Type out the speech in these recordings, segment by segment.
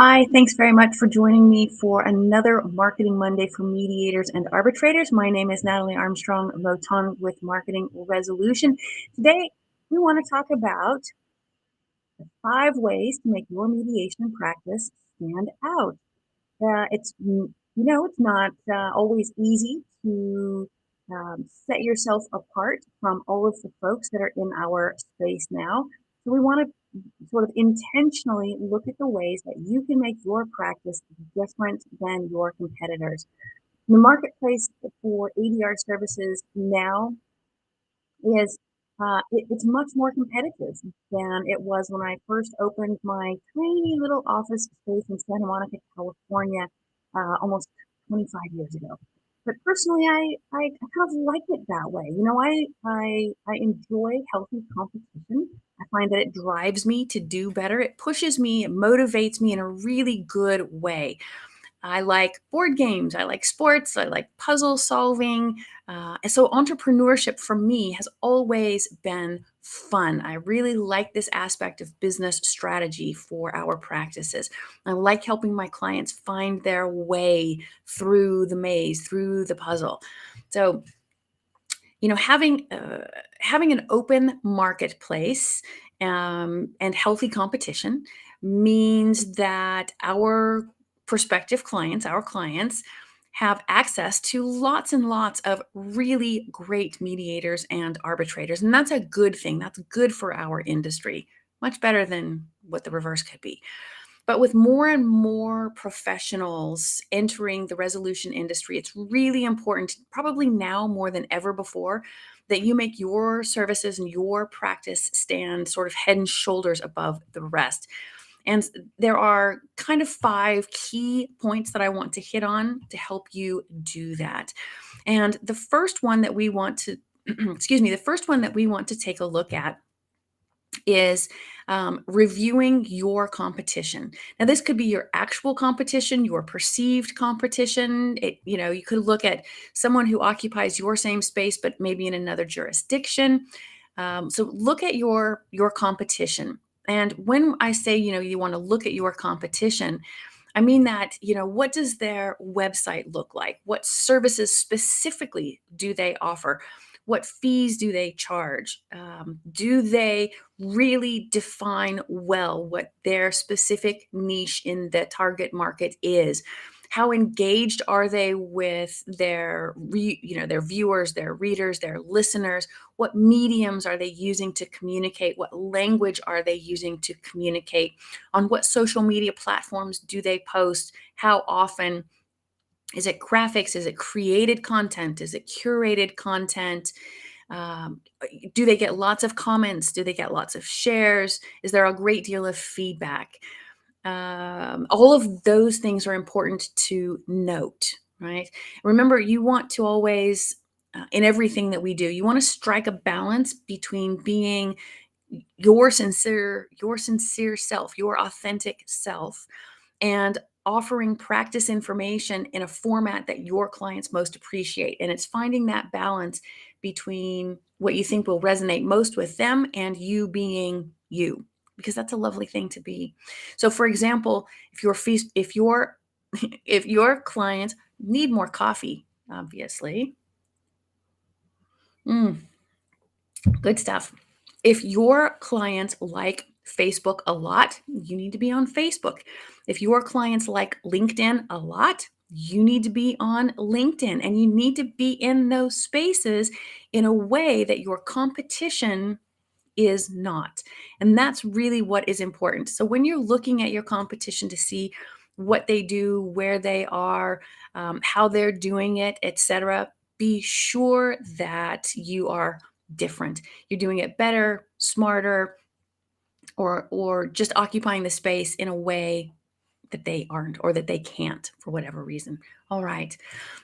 Hi, thanks very much for joining me for another Marketing Monday for Mediators and Arbitrators. My name is Natalie Armstrong-Motin with Marketing Resolution. Today, we want to talk about 5 ways to make your mediation practice stand out. It's not always easy to set yourself apart from all of the folks that are in our space now. So we want to sort of intentionally look at the ways that you can make your practice different than your competitors. The marketplace for ADR services now is it's much more competitive than it was when I first opened my tiny little office space in Santa Monica, California, almost 25 years ago. But personally, I kind of like it that way. I enjoy healthy competition. I find that it drives me to do better. It pushes me, it motivates me in a really good way. I like board games. I like sports. I like puzzle solving. And so entrepreneurship for me has always been fun. I really like this aspect of business strategy for our practices. I like helping my clients find their way through the maze, through the puzzle. So, having an open marketplace and healthy competition means that our prospective clients, our clients, have access to lots and lots of really great mediators and arbitrators. And that's a good thing. That's good for our industry, much better than what the reverse could be. But with more and more professionals entering the resolution industry, it's really important, probably now more than ever before, that you make your services and your practice stand sort of head and shoulders above the rest. And there are kind of 5 key points that I want to hit on to help you do that. And the first one that we want to, the first one that we want to take a look at is reviewing your competition. Now, this could be your actual competition, your perceived competition. You could look at someone who occupies your same space, but maybe in another jurisdiction. So look at your competition. And when I say, you want to look at your competition, I mean that, what does their website look like? What services specifically do they offer? What fees do they charge? Do they really define well what their specific niche in the target market is? How engaged are they with their viewers, their readers, their listeners? What mediums are they using to communicate? What language are they using to communicate? On what social media platforms do they post? How often? Is it graphics? Is it created content? Is it curated content? Um, do they get lots of comments? Do they get lots of shares? Is there a great deal of feedback? All of those things are important to note, right? Remember, you want to always, in everything that we do, you want to strike a balance between being your sincere self, your authentic self, and offering practice information in a format that your clients most appreciate. And it's finding that balance between what you think will resonate most with them and you being you, because that's a lovely thing to be. So, for example, if your clients need more coffee, obviously, mm, good stuff. If your clients like Facebook a lot, you need to be on Facebook. If your clients like LinkedIn a lot, you need to be on LinkedIn, and you need to be in those spaces in a way that your competition is not. And that's really what is important. So when you're looking at your competition to see what they do, where they are, how they're doing it, etc., be sure that you are different. You're doing it better, smarter, or just occupying the space in a way that they aren't or that they can't for whatever reason. All right.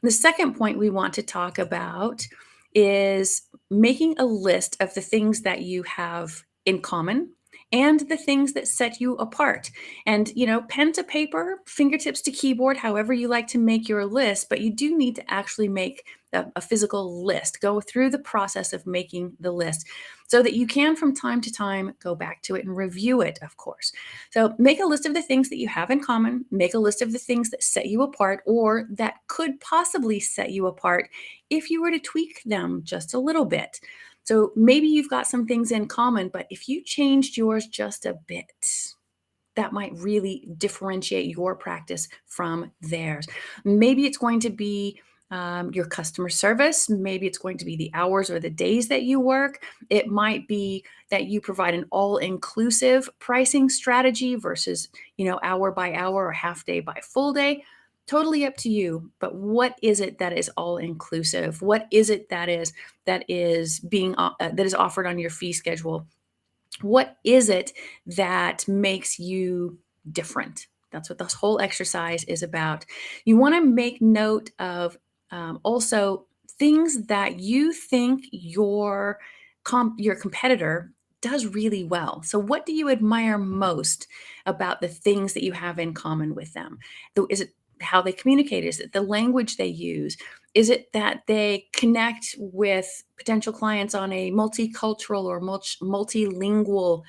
The second point we want to talk about is making a list of the things that you have in common and the things that set you apart. And, pen to paper, fingertips to keyboard, however you like to make your list, but you do need to actually make a physical list. Go through the process of making the list so that you can, from time to time, go back to it and review it, of course. So make a list of the things that you have in common, make a list of the things that set you apart or that could possibly set you apart if you were to tweak them just a little bit. So maybe you've got some things in common, but if you changed yours just a bit, that might really differentiate your practice from theirs. Maybe it's going to be your customer service. Maybe it's going to be the hours or the days that you work. It might be that you provide an all-inclusive pricing strategy versus, hour by hour or half day by full day. Totally up to you. But what is it that is all-inclusive? What is it that is being that is offered on your fee schedule? What is it that makes you different? That's what this whole exercise is about. You want to make note of also things that you think your competitor does really well. So, what do you admire most about the things that you have in common with them? Is it how they communicate? Is it the language they use? Is it that they connect with potential clients on a multicultural or multilingual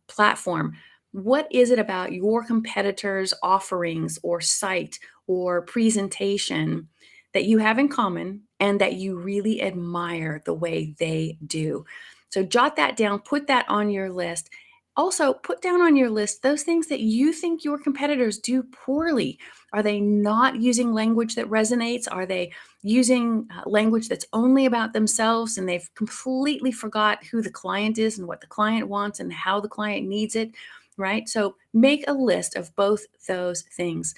platform? What is it about your competitors' offerings or site or presentation that you have in common and that you really admire the way they do? So jot that down, put that on your list. Also, put down on your list those things that you think your competitors do poorly. Are they not using language that resonates? Are they using language that's only about themselves and they've completely forgot who the client is and what the client wants and how the client needs it, right? So make a list of both those things.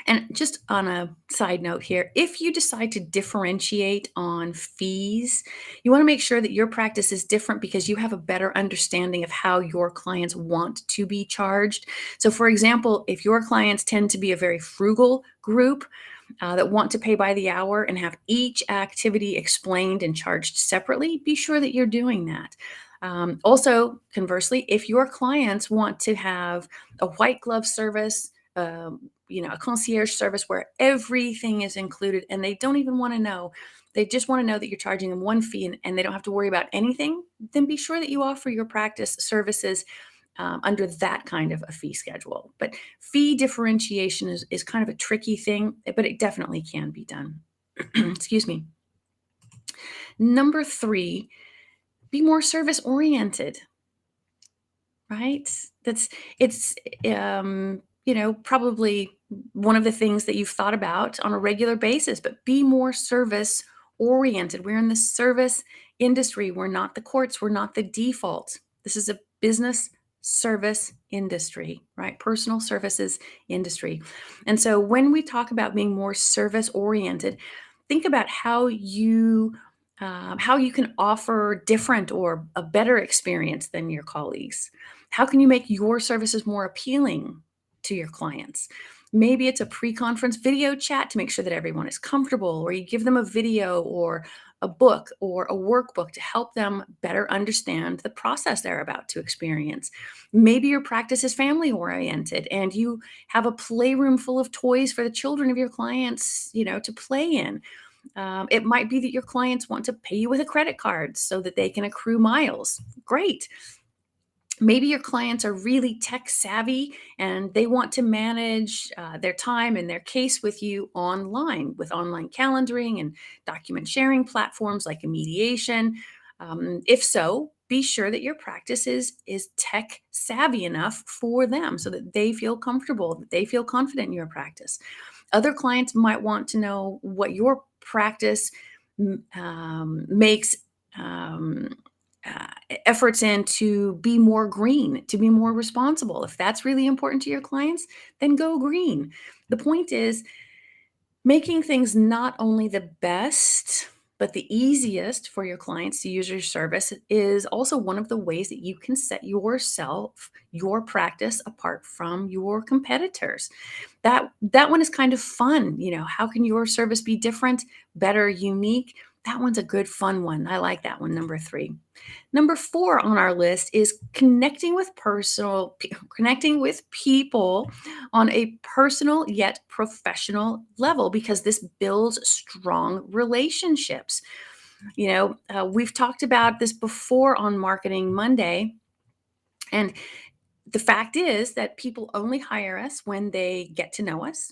And just on a side note here, if you decide to differentiate on fees, you want to make sure that your practice is different because you have a better understanding of how your clients want to be charged. So, for example, if your clients tend to be a very frugal group, that want to pay by the hour and have each activity explained and charged separately, be sure that you're doing that. Also, conversely, if your clients want to have a white glove service, a concierge service where everything is included and they don't even want to know, they just want to know that you're charging them one fee and they don't have to worry about anything, then be sure that you offer your practice services under that kind of a fee schedule. But fee differentiation is kind of a tricky thing, but it definitely can be done. Excuse me. Number 3, be more service oriented, right? It's probably one of the things that you've thought about on a regular basis, but be more service oriented. We're in the service industry. We're not the courts. We're not the default. This is a business service industry, right? Personal services industry. And so when we talk about being more service oriented, think about how you can offer different or a better experience than your colleagues. How can you make your services more appealing to your clients? Maybe it's a pre-conference video chat to make sure that everyone is comfortable, or you give them a video or a book or a workbook to help them better understand the process they're about to experience. Maybe your practice is family oriented and you have a playroom full of toys for the children of your clients, to play in. It might be that your clients want to pay you with a credit card so that they can accrue miles. Great. Maybe your clients are really tech savvy and they want to manage their time and their case with you online with online calendaring and document sharing platforms like a Mediation. If so, be sure that your practice is tech savvy enough for them so that they feel comfortable, that they feel confident in your practice. Other clients might want to know what your practice makes uh, efforts in to be more green, to be more responsible. If that's really important to your clients, then go green. The point is making things not only the best, but the easiest for your clients to use your service is also one of the ways that you can set your practice apart from your competitors. That one is kind of fun. How can your service be different, better, unique? That one's a good fun one. I like that one, number 3. Number 4 on our list is connecting with people on a personal yet professional level, because this builds strong relationships. We've talked about this before on Marketing Monday, and the fact is that people only hire us when they get to know us,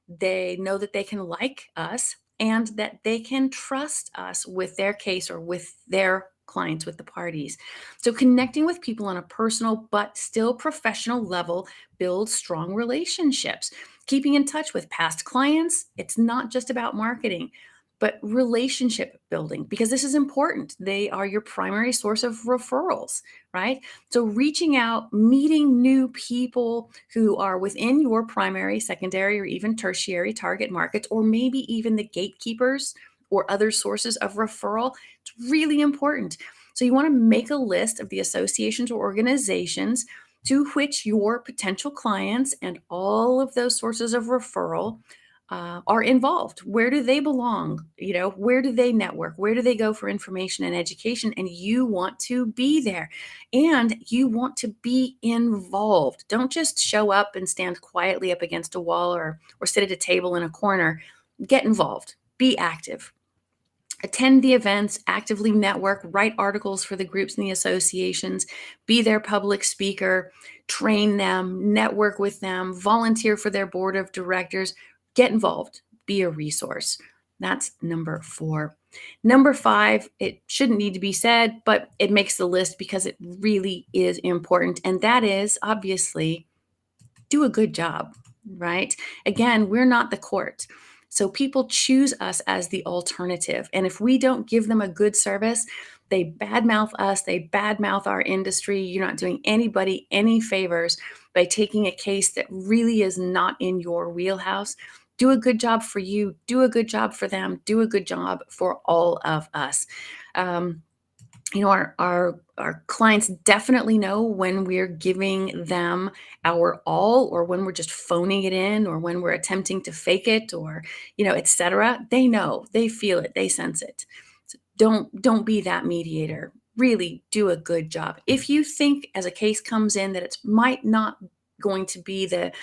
they know that they can like us, and that they can trust us with their case or with their clients, with the parties. So connecting with people on a personal but still professional level builds strong relationships. Keeping in touch with past clients, it's not just about marketing, but relationship building, because this is important. They are your primary source of referrals, right? So reaching out, meeting new people who are within your primary, secondary, or even tertiary target markets, or maybe even the gatekeepers or other sources of referral, it's really important. So you want to make a list of the associations or organizations to which your potential clients and all of those sources of referral are involved. Where do they belong? Where do they network? Where do they go for information and education? And you want to be there, and you want to be involved. Don't just show up and stand quietly up against a wall, or sit at a table in a corner. Get involved. Be active. Attend the events, actively network, write articles for the groups and the associations, be their public speaker, train them, network with them, volunteer for their board of directors. Get involved, be a resource. That's number 4. Number 5, it shouldn't need to be said, but it makes the list because it really is important. And that is, obviously, do a good job, right? Again, we're not the court. So people choose us as the alternative. And if we don't give them a good service, they badmouth us, they badmouth our industry. You're not doing anybody any favors by taking a case that really is not in your wheelhouse. Do a good job for you, do a good job for them, do a good job for all of us. Um, our clients definitely know when we're giving them our all, or when we're just phoning it in, or when we're attempting to fake it, or etc. They know, they feel it, they sense it. So don't be that mediator. Really do a good job. If you think as a case comes in that it might not going to be the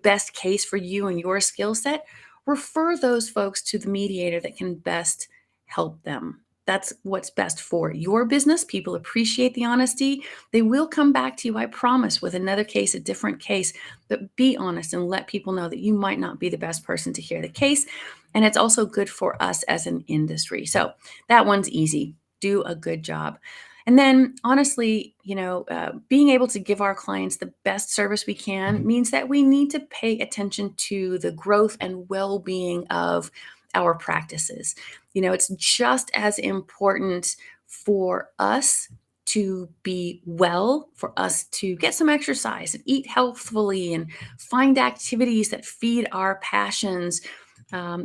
best case for you and your skill set, refer those folks to the mediator that can best help them. That's what's best for your business. People appreciate the honesty. They will come back to you, I promise, with another case, a different case. But be honest and let people know that you might not be the best person to hear the case. And it's also good for us as an industry. So that one's easy. Do a good job. And then, honestly, being able to give our clients the best service we can means that we need to pay attention to the growth and well-being of our practices. It's just as important for us to be well, for us to get some exercise and eat healthfully and find activities that feed our passions,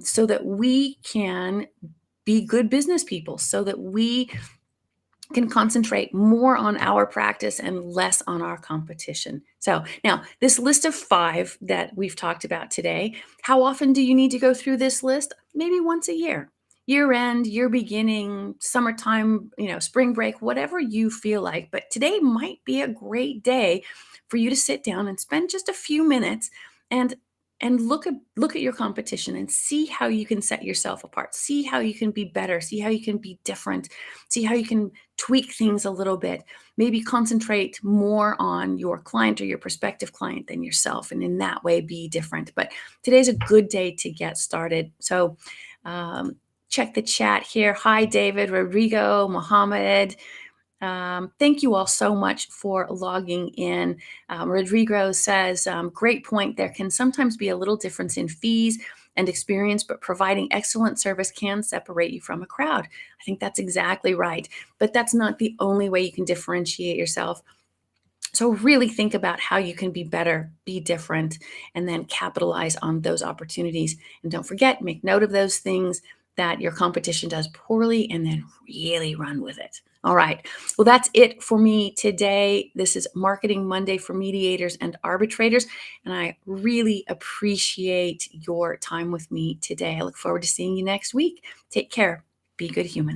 so that we can be good business people, so that we can concentrate more on our practice and less on our competition. So now, this list of 5 that we've talked about today, how often do you need to go through this list? Maybe once a year. Year end, year beginning, summertime, spring break, whatever you feel like. But today might be a great day for you to sit down and spend just a few minutes and look at your competition and see how you can set yourself apart. See how you can be better. See how you can be different. See how you can tweak things a little bit. Maybe concentrate more on your client or your prospective client than yourself, and in that way be different. But today's a good day to get started. So check the chat here. Hi, David, Rodrigo, Mohammed. Thank you all so much for logging in. Rodrigo says, great point. There can sometimes be a little difference in fees and experience, but providing excellent service can separate you from a crowd. I think that's exactly right. But that's not the only way you can differentiate yourself. So really think about how you can be better, be different, and then capitalize on those opportunities. And don't forget, make note of those things that your competition does poorly, and then really run with it. All right. Well, that's it for me today. This is Marketing Monday for Mediators and Arbitrators, and I really appreciate your time with me today. I look forward to seeing you next week. Take care. Be good humans.